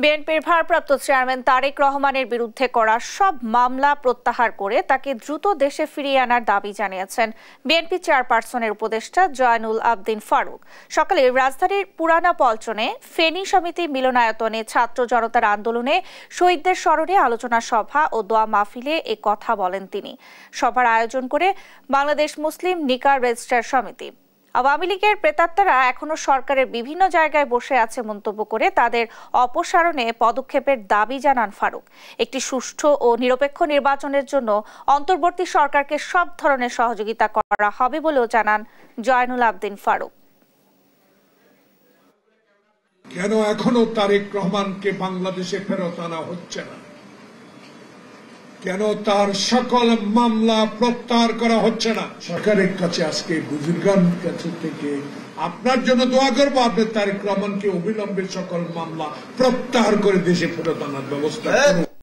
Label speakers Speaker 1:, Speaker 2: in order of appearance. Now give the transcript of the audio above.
Speaker 1: বিএনপির ভারপ্রাপ্ত চেয়ারম্যান তারেক রহমানের বিরুদ্ধে করা সব মামলা প্রত্যাহার করে তাকে দ্রুত দেশে ফিরিয়ে আনার দাবি জানিয়েছেন বিএনপি চেয়ারপারসনের উপদেষ্টা জয়নুল আবদিন ফারুক। সকালে রাজধানীর পুরানা পল্টনে ফেনী সমিতি মিলনায়তনে ছাত্র জনতার আন্দোলনে শহীদদের স্মরণে আলোচনা সভা ও দোয়া মাহফিলে এ কথা বলেন তিনি। সভার আয়োজন করে বাংলাদেশ মুসলিম নিকাহ রেজিস্ট্রার সমিতি। আওয়ামী লীগের প্রেতাত্মারা এখনো সরকারের বিভিন্ন জায়গায় বসে আছে মন্তব্য করে তাদের অপসারণে পদক্ষেপের দাবি জানান ফারুক। একটি সুষ্ঠু ও নিরপেক্ষ নির্বাচনের জন্য অন্তর্বর্তী সরকারকে সব ধরনের সহযোগিতা করা হবে বলেও জানান জয়নুল আবদিন ফারুক।
Speaker 2: কেন এখনো তারেক রহমানকে বাংলাদেশে ফেরত আনা হচ্ছে না? কেন তার সকল মামলা প্রত্যাহার করা হচ্ছে না? সরকারের কাছে আজকে বুজুর্গানের কাছে থেকে আপনার জন্য দোয়া করবো, আপনি তারেক রহমানকে অবিলম্বে সকল মামলা প্রত্যাহার করে দেশে ফেরত আনার ব্যবস্থা করুন।